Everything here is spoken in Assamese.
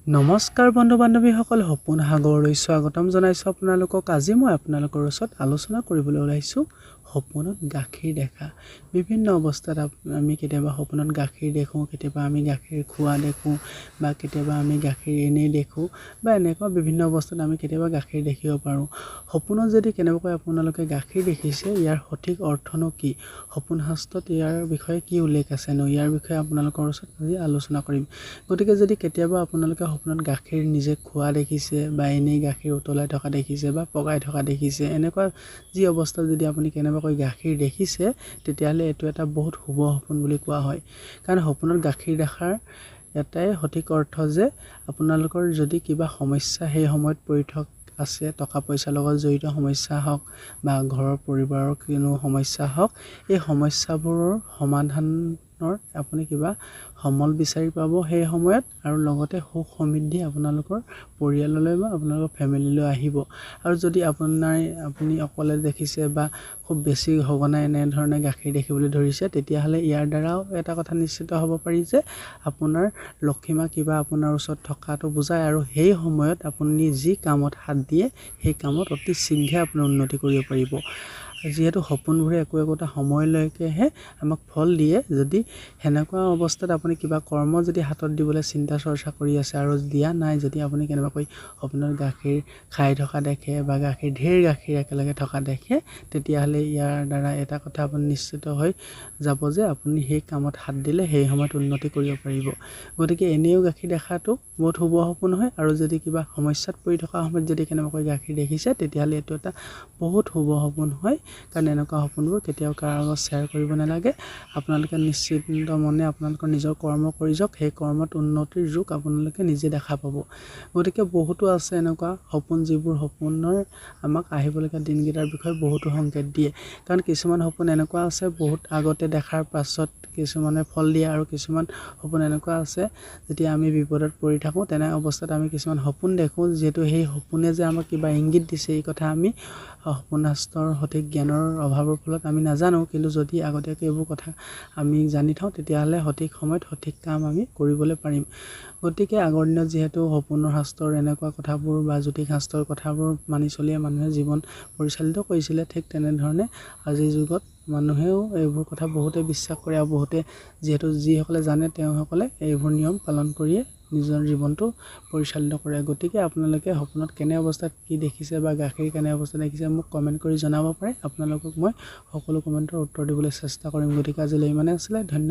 নমস্কাৰ বন্ধু বান্ধৱীসকল, সপোন সাগৰলৈ স্বাগতম জনাইছোঁ আপোনালোকক। আজি মই আপোনালোকৰ ওচৰত আলোচনা কৰিবলৈ ওলাইছোঁ সপোনত গাখীৰ দেখা। বিভিন্ন অৱস্থাত আমি কেতিয়াবা সপোনত গাখীৰ দেখোঁ, কেতিয়াবা আমি গাখীৰ খোৱা দেখোঁ, বা কেতিয়াবা আমি গাখীৰ এনেই দেখোঁ, বা এনেকুৱা বিভিন্ন অৱস্থাত আমি কেতিয়াবা গাখীৰ দেখিব পাৰোঁ। সপোনত যদি কেনেবাকৈ আপোনালোকে গাখীৰ দেখিছে, ইয়াৰ সঠিক অৰ্থনো কি, সপোন শাস্ত্ৰত ইয়াৰ বিষয়ে কি উল্লেখ আছেনো, ইয়াৰ বিষয়ে আপোনালোকৰ ওচৰত আজি আলোচনা কৰিম। গতিকে যদি কেতিয়াবা আপোনালোকে সপোনত গাখীৰ নিজে খোৱা দেখিছে, বা এনেই গাখীৰ উতলাই থকা দেখিছে, বা পগাই থকা দেখিছে, এনেকুৱা যি অৱস্থাত যদি আপুনি কেনেবাকৈ গাখীৰ দেখিছে, তেতিয়াহ'লে এইটো এটা বহুত শুভ সপোন বুলি কোৱা হয়। কাৰণ সপোনত গাখীৰ দেখাৰ এটাই সঠিক অৰ্থ যে আপোনালোকৰ যদি কিবা সমস্যা সেই সময়ত পৰি আছে, টকা পইচাৰ লগত জড়িত সমস্যা হওক, বা ঘৰৰ পৰিবাৰৰ কোনো সমস্যা হওক, এই সমস্যাবোৰৰ সমাধানৰ আপুনি কিবা সমল বিচাৰি পাব সেই সময়ত, আৰু লগতে সুখ সমৃদ্ধি আপোনালোকৰ পৰিয়াললৈ বা আপোনালোকৰ ফেমিলিলৈ আহিব। আৰু যদি আপুনি অকলে দেখিছে বা খুব বেছি সঘনাই এনেধৰণে গাখীৰ দেখিবলৈ ধৰিছে, তেতিয়াহ'লে ইয়াৰ দ্বাৰাও এটা কথা নিশ্চিত হ'ব পাৰি যে আপোনাৰ লক্ষীমা কিবা আপোনাৰ ওচৰত থকাটো বুজায়, আৰু সেই সময়ত আপুনি যি কামত হাত দিয়ে সেই কামত অতি শীঘ্ৰে আপুনি উন্নতি কৰিব পাৰিব। যিহেতু সপোনবোৰে একোটা সময়লৈকেহে আমাক ফল দিয়ে। যদি সেনেকুৱা অৱস্থাত আপুনি কিবা কৰ্ম যদি হাতত দিবলৈ চিন্তা চৰ্চা কৰি আছে আৰু দিয়া নাই, যদি আপুনি কেনেবাকৈ সপোনত গাখীৰ খাই থকা দেখে, বা ঢেৰ গাখীৰ একেলগে থকা দেখে, তেতিয়াহ'লে ইয়াৰ দ্বাৰা এটা কথা আপুনি নিশ্চিত হৈ যাব যে আপুনি সেই কামত হাত দিলে সেই সময়ত উন্নতি কৰিব পাৰিব। গতিকে এনেও গাখীৰ দেখাটো বহুত শুভ সপোন হয়, আৰু যদি কিবা সমস্যাত পৰি থকা সময়ত যদি কেনেবাকৈ গাখীৰ দেখিছে, তেতিয়াহ'লে এইটো এটা বহুত শুভ সপোন হয়। কাৰণ এনেকুৱা সপোনবোৰ কেতিয়াও কাৰো আগত শ্বেয়াৰ কৰিব নালাগে। আপোনালোকে নিশ্চিন্ত মনে আপোনালোকৰ নিজৰ কৰ্ম কৰি যাওক, সেই কৰ্মত উন্নতিৰ যুগ আপোনালোকে নিজে দেখা পাব। গতিকে বহুতো আছে এনেকুৱা সপোন, যিবোৰ সপোনৰ আমাক আহিবলগীয়া দিনকেইটাৰ বিষয়ে বহুতো সংকেত দিয়ে। কাৰণ কিছুমান সপোন এনেকুৱা আছে বহুত আগতে দেখাৰ পাছত কিছুমানে ফল দিয়ে, আৰু কিছুমান সপোন এনেকুৱা আছে যেতিয়া আমি বিপদত পৰি থাকোঁ, তেনে অৱস্থাত আমি কিছুমান সপোন দেখোঁ, যিহেতু সেই সপোনে যে আমাক কিবা ইংগিত দিছে, এই কথা আমি সপোন শাস্ত্ৰৰ সঠিক জ্ঞানৰ অভাৱৰ ফলত আমি নাজানো। কিন্তু যদি আগতীয়াকৈ এইবোৰ কথা আমি জানি থওঁ, তেতিয়াহ'লে সঠিক সময়ত সঠিক কাম আমি কৰিবলৈ পাৰিম। গতিকে আগৰ দিনত যিহেতু সপোনৰ শাস্ত্ৰৰ এনেকুৱা কথাবোৰ বা জ্যোতিষ শাস্ত্ৰৰ কথাবোৰ মানি চলিয়ে মানুহে জীৱন পৰিচালিত কৰিছিলে, ঠিক তেনেধৰণে আজিৰ যুগত মানুহেও এইবোৰ কথা বহুতে বিশ্বাস কৰে, আৰু বহুতে যিহেতু যিসকলে জানে তেওঁসকলে এইবোৰ নিয়ম পালন কৰিয়ে নিজৰ জীৱনটো পৰিচালিত কৰে। গতিকে আপোনালোকে সপোনত কেনে অৱস্থাত কি দেখিছে, বা গাখীৰ কেনে অৱস্থাত দেখিছে, মোক কমেণ্ট কৰি জনাব পাৰে। আপোনালোকক মই সকলো কমেণ্টৰ উত্তৰ দিবলৈ চেষ্টা কৰিম। গতিকে আজিলৈ ইমানে আছিলে। ধন্যবাদ।